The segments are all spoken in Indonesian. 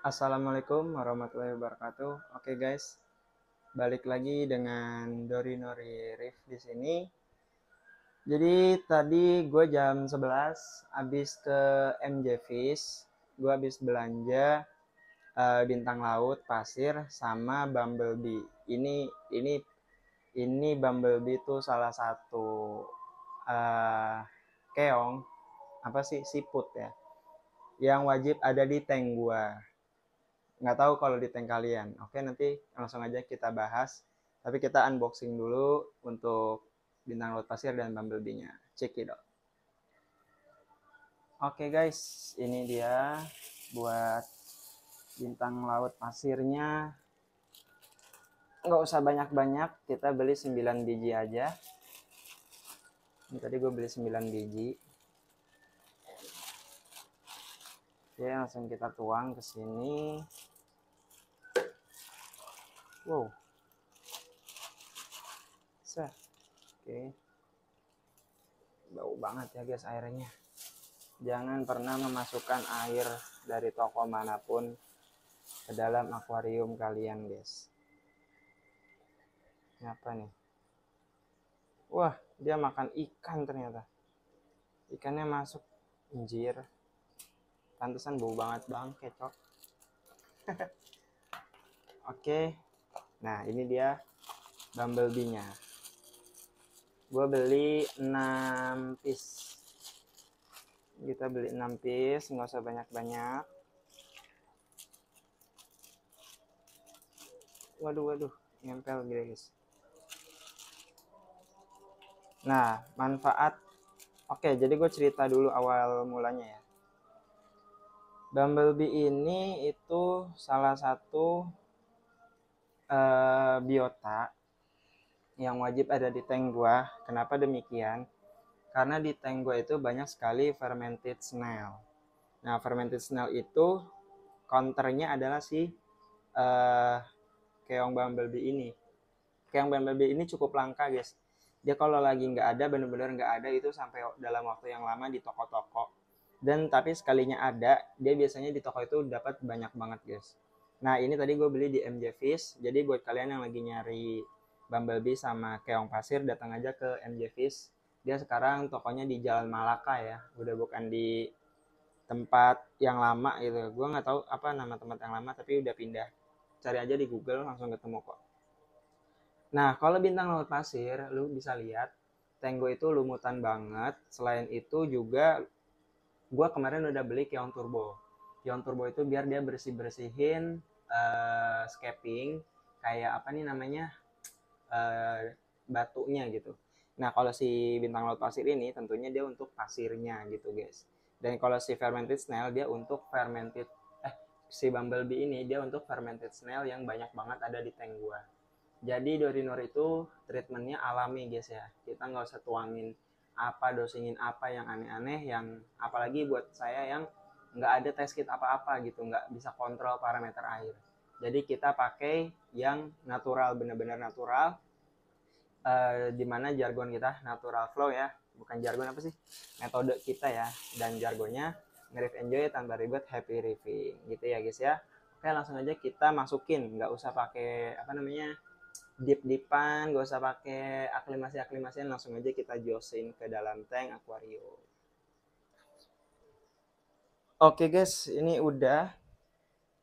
Assalamualaikum warahmatullahi wabarakatuh. Oke guys, balik lagi dengan Dori Nori Rif di sini. Jadi tadi gue jam 11 habis ke MJ Fish. Gue habis belanja bintang laut, pasir sama bumblebee. Ini bumblebee itu salah satu uh, keong apa sih siput ya yang wajib ada di tank gue. Nggak tahu kalau di tank kalian. Oke, nanti langsung aja kita bahas. Tapi kita unboxing dulu untuk bintang laut pasir dan bumblebee-nya. Check it out. Oke guys, ini dia buat bintang laut pasirnya. Nggak usah banyak-banyak, kita beli 9 biji aja. Ini tadi gue beli 9 biji. Oke, langsung kita tuang ke sini. Wow. Oke. Bau banget ya guys airnya. Jangan pernah memasukkan air dari toko manapun ke dalam akuarium kalian guys. Ini apa nih? Wah, dia makan ikan ternyata. Ikannya masuk. Anjir. Pantesan bau banget bang, kecok. Oke. Nah, ini dia bumblebee-nya. Gue beli 6 piece. Kita beli 6 piece, nggak usah banyak-banyak. Waduh, nempel guys. Nah, manfaat. Oke, jadi gue cerita dulu awal mulanya ya. Bumblebee ini itu salah satu biota yang wajib ada di tank gua. Kenapa demikian? Karena di tank gua itu banyak sekali fermented snail. Nah, fermented snail itu counternya adalah si keong bumblebee ini. Keong bumblebee ini cukup langka guys. Dia kalau lagi nggak ada, bener-bener nggak ada itu sampai dalam waktu yang lama di toko-toko. Dan tapi sekalinya ada, dia biasanya di toko itu dapat banyak banget guys. Nah ini tadi gue beli di MJ Fish. Jadi buat kalian yang lagi nyari bumblebee sama keong pasir, datang aja ke MJ Fish. Dia sekarang tokonya di Jalan Malaka ya, udah bukan di tempat yang lama gitu. Gue nggak tahu apa nama tempat yang lama, tapi udah pindah. Cari aja di Google langsung ketemu kok. Nah kalau bintang laut pasir, lu bisa lihat Tenggo itu lumutan banget. Selain itu juga gue kemarin udah beli Keong Turbo. Keong Turbo itu biar dia bersih-bersihin scaping kayak apa nih namanya batunya gitu. Nah kalau si bintang laut pasir ini tentunya dia untuk pasirnya gitu guys. Dan kalau si fermented snail dia untuk fermented si bumblebee ini dia untuk fermented snail yang banyak banget ada di tank gua. Jadi Dorinor itu treatmentnya alami guys ya. Kita nggak usah tuangin apa, dosingin apa yang aneh-aneh, yang apalagi buat saya yang nggak ada test kit apa-apa gitu, nggak bisa kontrol parameter air. Jadi kita pakai yang natural, benar-benar natural, dimana jargon kita natural flow ya, bukan jargon apa sih, metode kita ya, dan jargonnya nge-riff enjoy tanpa ribet, happy riffing gitu ya guys ya. Oke langsung aja kita masukin, nggak usah pakai apa namanya deep-deepan, gak usah pakai aklimasi-aklimasian, langsung aja kita josin ke dalam tank akuarium. Oke guys, ini udah,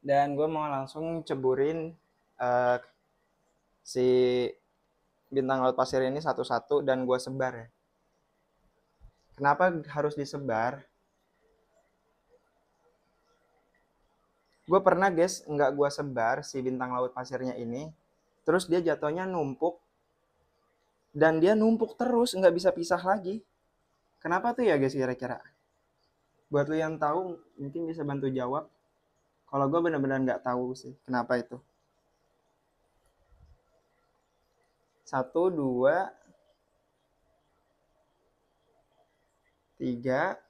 dan gue mau langsung ceburin uh, si bintang laut pasir ini satu-satu dan gue sebar ya. Kenapa harus disebar? Gue pernah guys nggak gue sebar si bintang laut pasirnya ini, terus dia jatuhnya numpuk, dan dia numpuk terus nggak bisa pisah lagi. Kenapa tuh ya guys kira-kira? Buat lo yang tahu mungkin bisa bantu jawab. Kalau gue benar-benar nggak tahu sih kenapa itu. Satu, dua, tiga.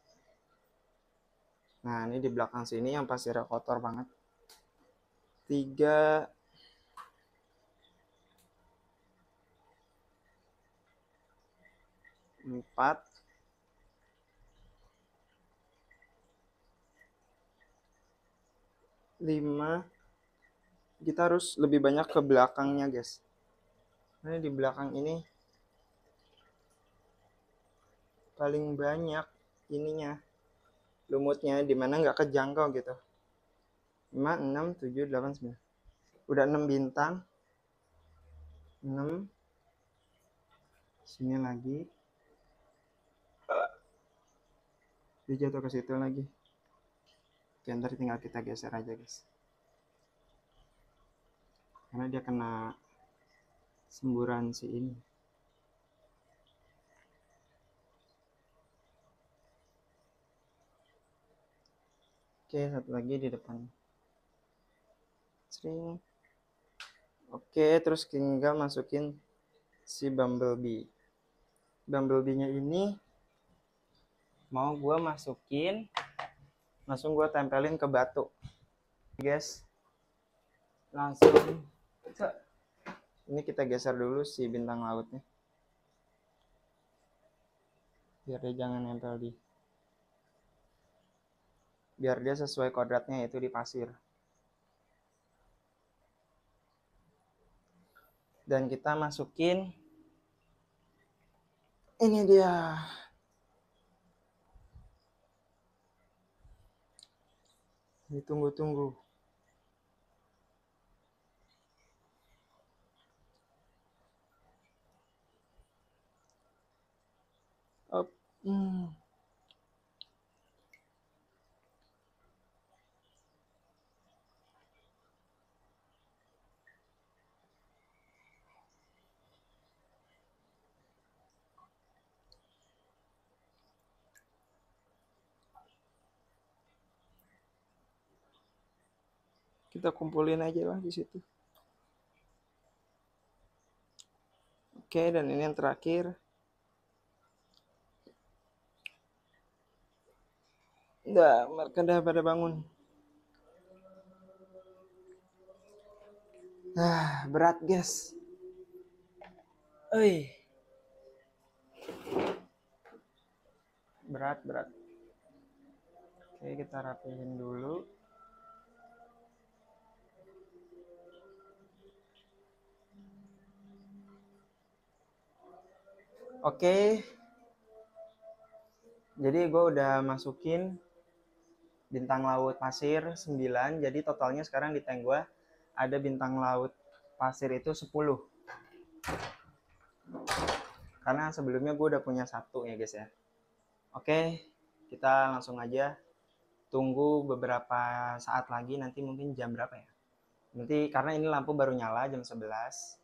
Nah ini di belakang sini yang pasirnya kotor banget. Tiga, empat, 5. Kita harus lebih banyak ke belakangnya guys. Ini di belakang ini paling banyak ininya, lumutnya, dimana nggak kejangkau gitu. 5, 6, 7, 8, 9. Udah 6 bintang. 6. Sini lagi. Dia jatuh ke situ lagi. Oke, ntar tinggal kita geser aja guys. Karena dia kena semburan si ini. Oke, satu lagi di depan. Sering. Oke, terus tinggal masukin si Bumblebee. Bumblebee-nya ini mau gue masukin, langsung gue tempelin ke batu. Guys, langsung ini kita geser dulu si bintang lautnya. Biar dia jangan nempel biar dia sesuai kodratnya, yaitu di pasir. Dan kita masukin, ini dia. Ditunggu-tunggu. Up. Kita kumpulin aja lah di situ. Oke, dan ini yang terakhir. Mereka udah pada bangun. Berat guys. Berat. Oke, kita rapihin dulu. Oke. Jadi gue udah masukin bintang laut pasir 9. Jadi totalnya sekarang di tank gue ada bintang laut pasir itu 10. Karena sebelumnya gue udah punya 1 ya guys ya. Oke, kita langsung aja tunggu beberapa saat lagi, nanti mungkin jam berapa ya. Nanti karena ini lampu baru nyala jam 11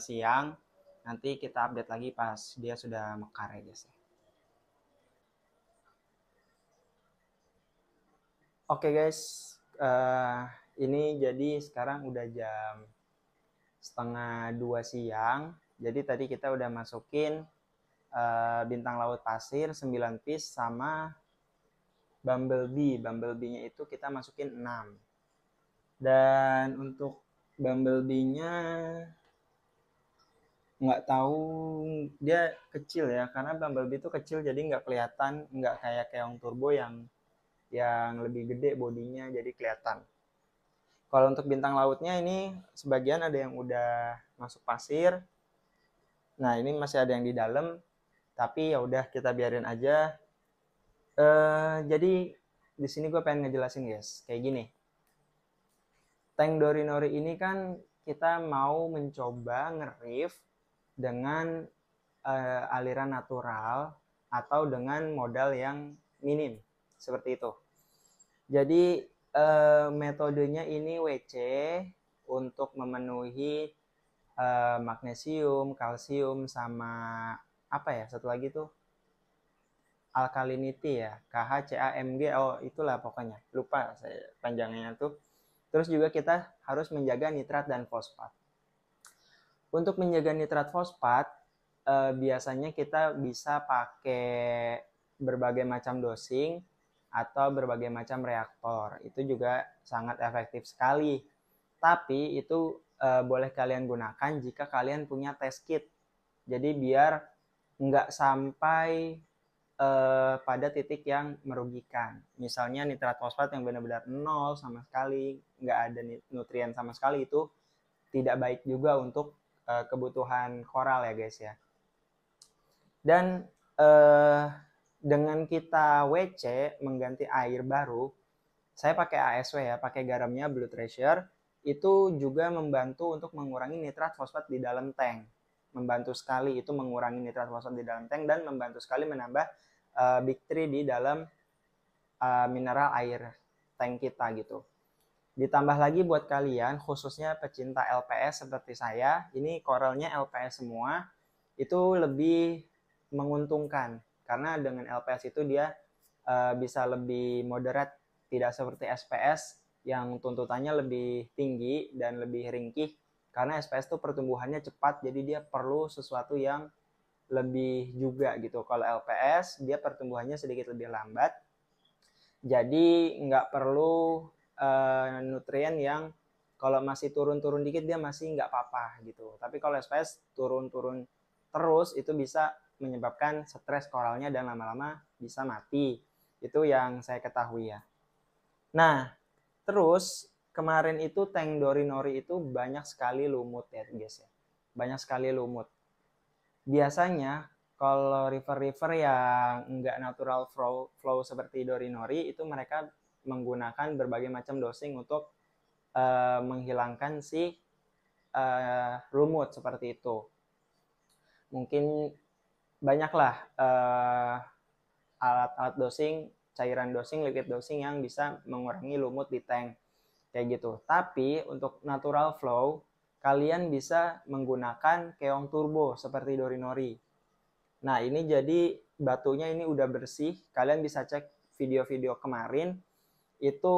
siang. Nanti kita update lagi pas dia sudah mekar ya guys. Oke guys, ini jadi sekarang udah jam 1:30 siang. Jadi tadi kita udah masukin bintang laut pasir 9 piece sama Bumblebee. Bumblebee-nya itu kita masukin 6. Dan untuk Bumblebee-nya nggak tahu, dia kecil ya, karena Bumblebee itu kecil jadi nggak kelihatan, nggak kayak Keong Turbo yang lebih gede bodinya jadi kelihatan. Kalau untuk bintang lautnya ini sebagian ada yang udah masuk pasir. Nah, ini masih ada yang di dalam, tapi ya udah kita biarin aja. Jadi di sini gue pengen ngejelasin guys, kayak gini. Tank Dorinori ini kan kita mau mencoba nge-reef dengan aliran natural atau dengan modal yang minim, seperti itu. Jadi metodenya ini WC untuk memenuhi magnesium, kalsium, sama apa ya satu lagi tuh, alkalinity ya, KHCAMG, itulah pokoknya, lupa saya panjangnya tuh. Terus juga kita harus menjaga nitrat dan fosfat. Untuk menjaga nitrat fosfat biasanya kita bisa pakai berbagai macam dosing atau berbagai macam reaktor. Itu juga sangat efektif sekali. Tapi itu boleh kalian gunakan jika kalian punya test kit. Jadi biar nggak sampai pada titik yang merugikan. Misalnya nitrat fosfat yang benar-benar nol sama sekali, nggak ada nutrien sama sekali, itu tidak baik juga untuk kebutuhan koral ya guys ya. Dan dengan kita WC mengganti air baru, saya pakai ASW ya, pakai garamnya Blue Treasure, itu juga membantu untuk mengurangi nitrat fosfat di dalam tank. Membantu sekali itu mengurangi nitrat fosfat di dalam tank dan membantu sekali menambah Big 3 di dalam mineral air tank kita gitu. Ditambah lagi buat kalian khususnya pecinta LPS seperti saya, ini koralnya LPS semua, itu lebih menguntungkan karena dengan LPS itu dia bisa lebih moderate, tidak seperti SPS yang tuntutannya lebih tinggi dan lebih ringkih, karena SPS itu pertumbuhannya cepat, jadi dia perlu sesuatu yang lebih juga gitu. Kalau LPS dia pertumbuhannya sedikit lebih lambat, jadi nggak perlu nutrien yang kalau masih turun-turun dikit dia masih nggak apa-apa gitu. Tapi kalau SPS turun-turun terus itu bisa menyebabkan stres koralnya dan lama-lama bisa mati. Itu yang saya ketahui ya. Nah, terus kemarin itu tank Dorinori itu banyak sekali lumut ya guys ya. Banyak sekali lumut. Biasanya kalau river-river yang enggak natural flow seperti Dorinori itu mereka menggunakan berbagai macam dosing untuk menghilangkan si lumut seperti itu. Mungkin banyaklah alat-alat dosing, cairan dosing, liquid dosing yang bisa mengurangi lumut di tank kayak gitu. Tapi untuk natural flow kalian bisa menggunakan keong turbo seperti Dorinori. Nah, ini jadi batunya ini udah bersih. Kalian bisa cek video-video kemarin, itu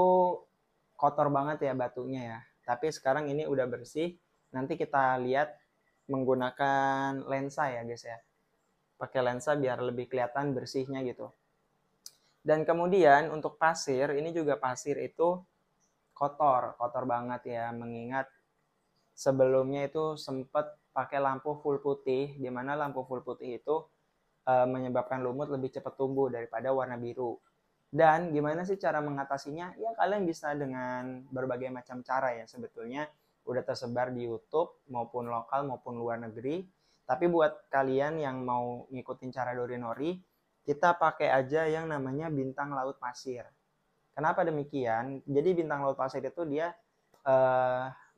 kotor banget ya batunya ya. Tapi sekarang ini udah bersih. Nanti kita lihat menggunakan lensa ya guys ya. Pakai lensa biar lebih kelihatan bersihnya gitu. Dan kemudian untuk pasir, ini juga pasir itu kotor banget ya, mengingat sebelumnya itu sempat pakai lampu full putih, di mana lampu full putih itu menyebabkan lumut lebih cepat tumbuh daripada warna biru. Dan gimana sih cara mengatasinya? Ya kalian bisa dengan berbagai macam cara ya, sebetulnya udah tersebar di YouTube maupun lokal maupun luar negeri. Tapi buat kalian yang mau ngikutin cara Dorinori, kita pakai aja yang namanya bintang laut pasir. Kenapa demikian? Jadi bintang laut pasir itu dia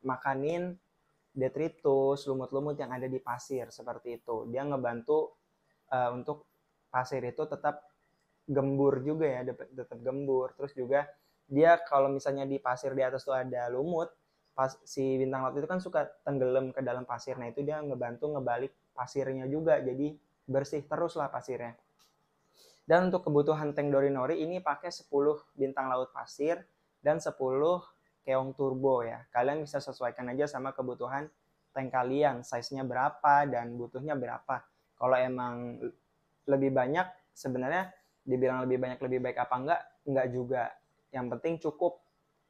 makanin detritus, lumut-lumut yang ada di pasir seperti itu. Dia ngebantu untuk pasir itu tetap gembur juga ya, tetap gembur. Terus juga dia kalau misalnya di pasir di atas tuh ada lumut, si bintang laut itu kan suka tenggelam ke dalam pasir. Nah itu dia ngebantu ngebalik pasirnya juga, jadi bersih terus lah pasirnya. Dan untuk kebutuhan tank Dorinori ini pakai 10 bintang laut pasir dan 10 keong turbo ya. Kalian bisa sesuaikan aja sama kebutuhan tank kalian, size-nya berapa dan butuhnya berapa. Kalau emang lebih banyak, sebenarnya dibilang lebih banyak lebih baik apa enggak juga. Yang penting cukup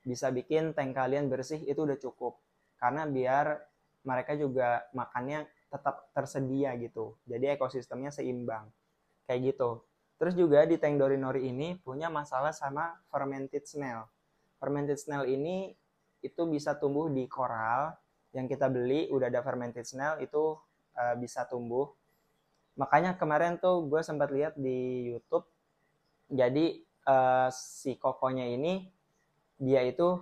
bisa bikin tank kalian bersih, itu udah cukup. Karena biar mereka juga makannya tetap tersedia gitu. Jadi ekosistemnya seimbang. Kayak gitu. Terus juga di tank Dorinori ini punya masalah sama fermented snail. Fermented snail ini itu bisa tumbuh di koral yang kita beli, udah ada fermented snail itu bisa tumbuh. Makanya kemarin tuh gue sempat lihat di YouTube, jadi si kokonya ini dia itu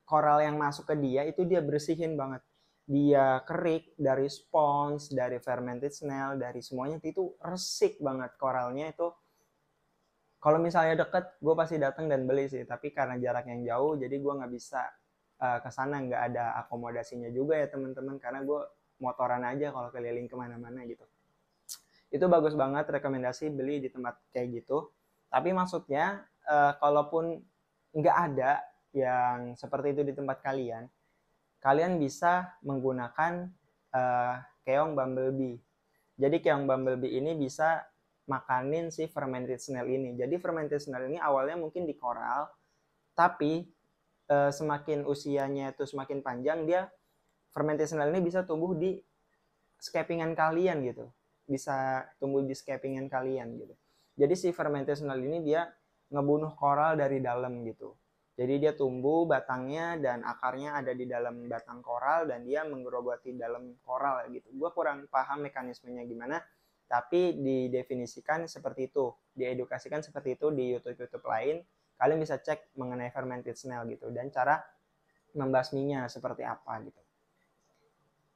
koral yang masuk ke dia itu dia bersihin banget. Dia kerik dari spons, dari fermented snail, dari semuanya itu resik banget koralnya itu. Kalau misalnya deket, gue pasti datang dan beli sih. Tapi karena jarak yang jauh, jadi gue nggak bisa ke sana, nggak ada akomodasinya juga ya teman-teman. Karena gue motoran aja kalau keliling kemana-mana gitu. Itu bagus banget, rekomendasi beli di tempat kayak gitu. Tapi maksudnya, kalaupun nggak ada yang seperti itu di tempat kalian, kalian bisa menggunakan keong bumblebee. Jadi keong bumblebee ini bisa makanin si fermented snail ini. Jadi fermented snail ini awalnya mungkin di koral, tapi semakin usianya itu semakin panjang, dia fermented snail ini bisa tumbuh di scapingan kalian gitu. bisa tumbuh di scapingan kalian gitu. Jadi si fermented snail ini dia ngebunuh koral dari dalam gitu. Jadi dia tumbuh batangnya dan akarnya ada di dalam batang koral dan dia menggerogoti dalam koral gitu. Gue kurang paham mekanismenya gimana, tapi didefinisikan seperti itu, diedukasikan seperti itu di YouTube lain. Kalian bisa cek mengenai fermented snail gitu dan cara membasminya seperti apa gitu.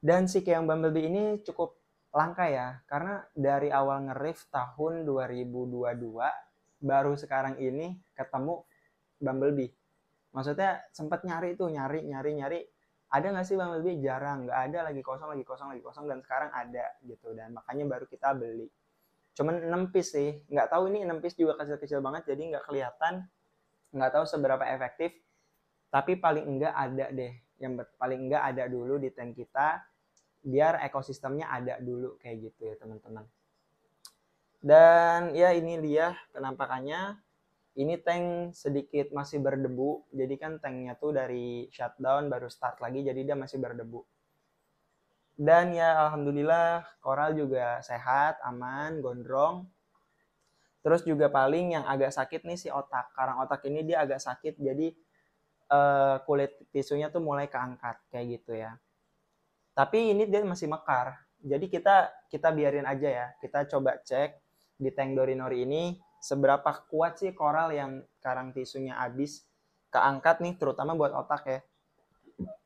Dan si keong bumblebee ini cukup langka ya, karena dari awal nge-riff tahun 2022 baru sekarang ini ketemu bumblebee. Maksudnya sempat nyari ada nggak sih bumblebee, jarang, nggak ada, lagi kosong dan sekarang ada gitu, dan makanya baru kita beli. Cuman 6 piece sih, nggak tahu ini 6 piece juga kecil-kecil banget jadi nggak kelihatan, nggak tahu seberapa efektif, tapi paling enggak ada deh, yang paling enggak ada dulu di tank kita biar ekosistemnya ada dulu kayak gitu ya teman-teman. Dan ya ini dia penampakannya. Ini tank sedikit masih berdebu, jadi kan tanknya tuh dari shutdown baru start lagi, jadi dia masih berdebu. Dan ya alhamdulillah koral juga sehat, aman, gondrong. Terus juga paling yang agak sakit nih si otak. Karang otak ini dia agak sakit, jadi kulit tisunya tuh mulai keangkat kayak gitu ya. Tapi ini dia masih mekar, jadi kita biarin aja ya. Kita coba cek di tank Dorinori ini seberapa kuat sih koral yang karang tisunya habis keangkat nih, terutama buat otak ya.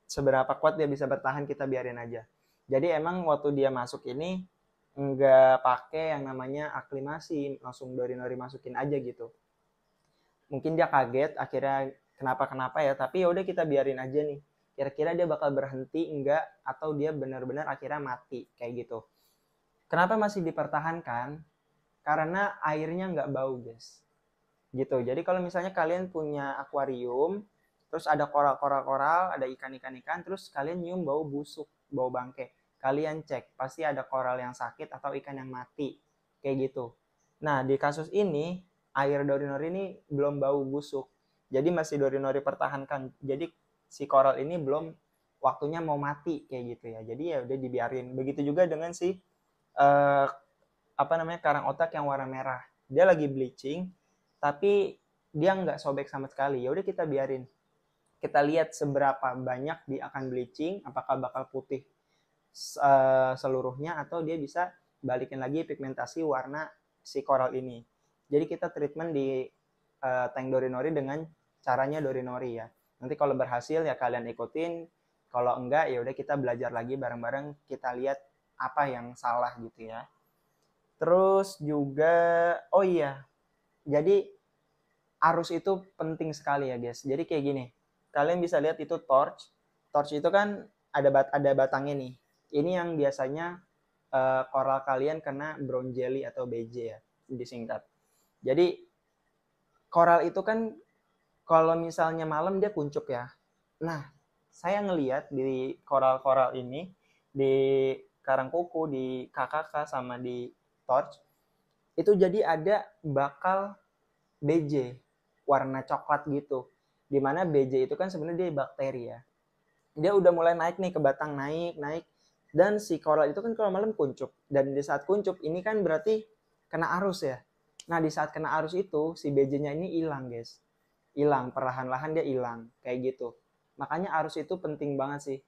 Seberapa kuat dia bisa bertahan, kita biarin aja. Jadi emang waktu dia masuk ini nggak pakai yang namanya aklimasi, langsung Dorinori masukin aja gitu. Mungkin dia kaget akhirnya kenapa ya, tapi ya udah kita biarin aja nih. Kira-kira dia bakal berhenti enggak atau dia benar-benar akhirnya mati kayak gitu. Kenapa masih dipertahankan? Karena airnya nggak bau guys, gitu. Jadi kalau misalnya kalian punya akuarium, terus ada koral-koral, ada ikan-ikan, terus kalian nyium bau busuk, bau bangke, kalian cek, pasti ada koral yang sakit atau ikan yang mati, kayak gitu. Nah di kasus ini, air Dorinori ini belum bau busuk, jadi masih Dorinori pertahankan. Jadi si koral ini belum waktunya mau mati kayak gitu ya. Jadi ya udah dibiarin. Begitu juga dengan si karang otak yang warna merah. Dia lagi bleaching, tapi dia nggak sobek sama sekali. Ya udah kita biarin. Kita lihat seberapa banyak dia akan bleaching, apakah bakal putih seluruhnya atau dia bisa balikin lagi pigmentasi warna si koral ini. Jadi kita treatment di tank Dorinori dengan caranya Dorinori ya. Nanti kalau berhasil ya kalian ikutin, kalau enggak ya udah kita belajar lagi bareng-bareng, kita lihat apa yang salah gitu ya. Terus juga oh iya, jadi arus itu penting sekali ya guys. Jadi kayak gini, kalian bisa lihat itu torch itu kan ada batangnya nih. Ini yang biasanya koral kalian kena brown jelly atau BJ ya disingkat. Jadi koral itu kan kalau misalnya malam dia kuncup ya. Nah, saya ngelihat di koral-koral ini, di karang kuku, di KKK, sama di torch, itu jadi ada bakal BJ warna coklat gitu. Dimana BJ itu kan sebenarnya dia bakteri ya. Dia udah mulai naik nih ke batang, naik. Dan si koral itu kan kalau malam kuncup. Dan di saat kuncup ini kan berarti kena arus ya. Nah di saat kena arus itu si BJ-nya ini hilang guys. Hilang, perlahan-lahan dia hilang kayak gitu. Makanya arus itu penting banget sih.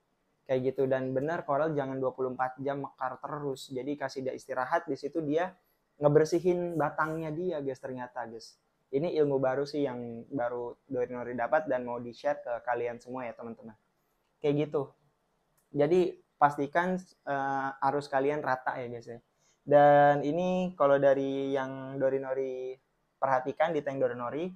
Kayak gitu. Dan benar koral jangan 24 jam mekar terus. Jadi kasih dia istirahat, di situ dia ngebersihin batangnya dia guys ternyata guys. Ini ilmu baru sih yang baru Dorinori dapat dan mau di-share ke kalian semua ya teman-teman. Kayak gitu. Jadi pastikan arus kalian rata ya guys ya. Dan ini kalau dari yang Dorinori perhatikan di tank Dorinori,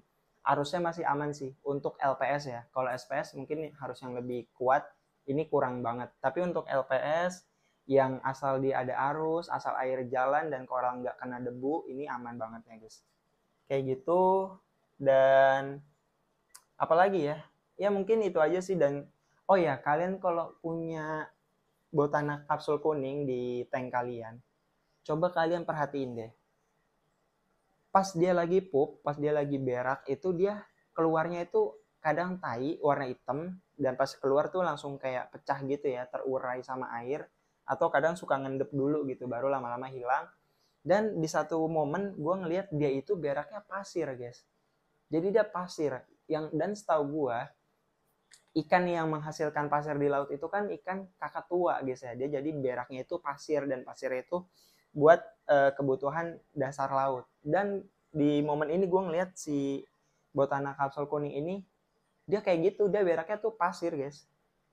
arusnya masih aman sih untuk LPS ya. Kalau SPS mungkin harus yang lebih kuat, ini kurang banget. Tapi untuk LPS yang asal dia ada arus, asal air jalan dan koral nggak kena debu, ini aman banget ya guys. Kayak gitu. Dan apalagi ya, ya mungkin itu aja sih. Dan oh ya, kalian kalau punya botana kapsul kuning di tank kalian, coba kalian perhatiin deh, pas dia lagi pup, pas dia lagi berak, itu dia keluarnya itu kadang tai warna hitam, dan pas keluar tuh langsung kayak pecah gitu ya, terurai sama air. atau kadang suka ngendep dulu gitu baru lama-lama hilang. Dan di satu momen gue ngelihat dia itu beraknya pasir guys, jadi dia pasir dan setahu gue ikan yang menghasilkan pasir di laut itu kan ikan kakak tua guys ya, dia jadi beraknya itu pasir dan pasir itu buat kebutuhan dasar laut. Dan di momen ini gue ngelihat si Botana kapsul kuning ini dia kayak gitu, dia beraknya tuh pasir guys,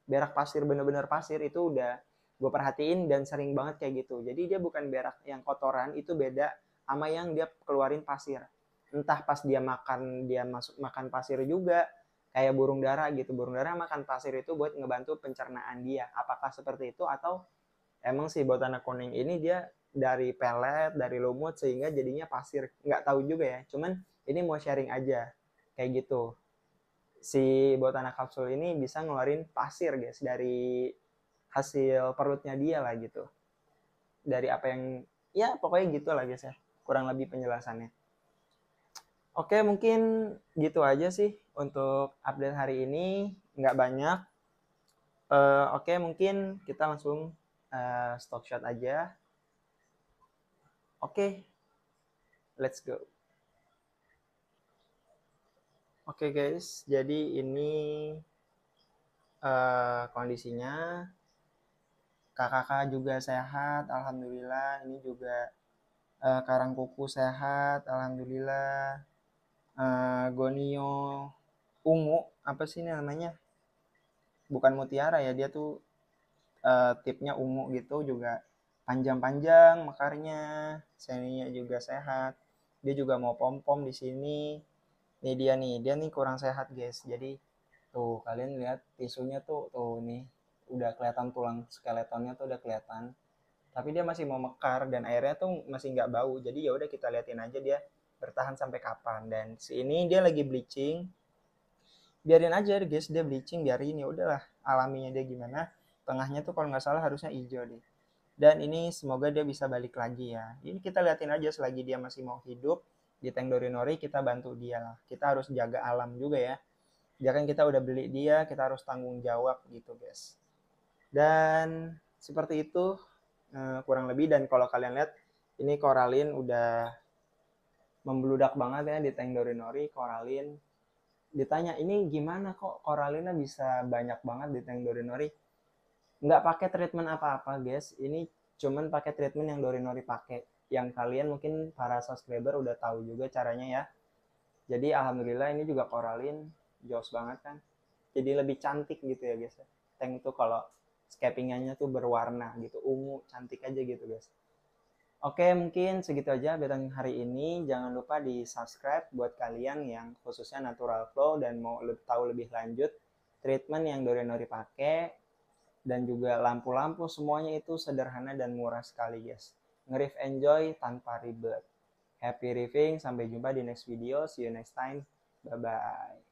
berak pasir, bener-bener pasir. Itu udah gue perhatiin dan sering banget kayak gitu. Jadi dia bukan berak yang kotoran, itu beda sama yang dia keluarin pasir. Entah pas dia makan, dia masuk makan pasir juga, kayak burung dara gitu. Burung dara makan pasir itu buat ngebantu pencernaan dia. Apakah seperti itu atau emang si Botana kuning ini dia dari pelet, dari lumut sehingga jadinya pasir? Nggak tahu juga ya. Cuman ini mau sharing aja kayak gitu. Si Botana kapsul ini bisa ngeluarin pasir guys dari hasil perutnya dia lah gitu, dari apa yang ya pokoknya gitu lah guys ya, kurang lebih penjelasannya. Oke, mungkin gitu aja sih untuk update hari ini, nggak banyak. Oke, mungkin kita langsung stock shot aja. Oke, let's go. Oke guys, jadi ini kondisinya. Kakak juga sehat, alhamdulillah. Ini juga karang kuku sehat, alhamdulillah. Gonio ungu, apa sih ini namanya? Bukan mutiara ya, dia tuh tipnya ungu gitu, juga panjang-panjang mekarnya. Seninya juga sehat. Dia juga mau pom-pom di sini. Dia nih kurang sehat guys. Jadi tuh kalian lihat tisunya tuh nih udah kelihatan tulang skeletonnya tuh udah kelihatan, tapi dia masih mau mekar dan airnya tuh masih nggak bau. Jadi ya udah kita liatin aja dia bertahan sampai kapan. Dan si ini dia lagi bleaching, biarin aja guys dia bleaching, biarin, ya udahlah alaminya dia gimana. Tengahnya tuh kalau nggak salah harusnya hijau deh. Dan ini semoga dia bisa balik lagi ya. Ini kita liatin aja selagi dia masih mau hidup di tank Dorinori, kita bantu dia lah. Kita harus jaga alam juga ya. Ya kan kita udah beli dia, kita harus tanggung jawab gitu guys. Dan seperti itu kurang lebih. Dan kalau kalian lihat ini koralin udah membludak banget ya di tank Dorinori. Koralin ditanya ini gimana kok koralinnya bisa banyak banget di tank Dorinori, nggak pakai treatment apa-apa guys. Ini cuman pakai treatment yang Dorinori pakai, yang kalian mungkin para subscriber udah tahu juga caranya ya. Jadi alhamdulillah ini juga koralin jos banget kan, jadi lebih cantik gitu ya guys. Tank tuh kalau scapingannya tuh berwarna gitu, ungu, cantik aja gitu guys. Oke, mungkin segitu aja update hari ini. Jangan lupa di subscribe buat kalian yang khususnya natural flow dan mau tahu lebih lanjut treatment yang Dorinori pakai. Dan juga lampu-lampu semuanya itu sederhana dan murah sekali guys. Nge-riff enjoy tanpa ribet. Happy riffing, sampai jumpa di next video. See you next time. Bye bye.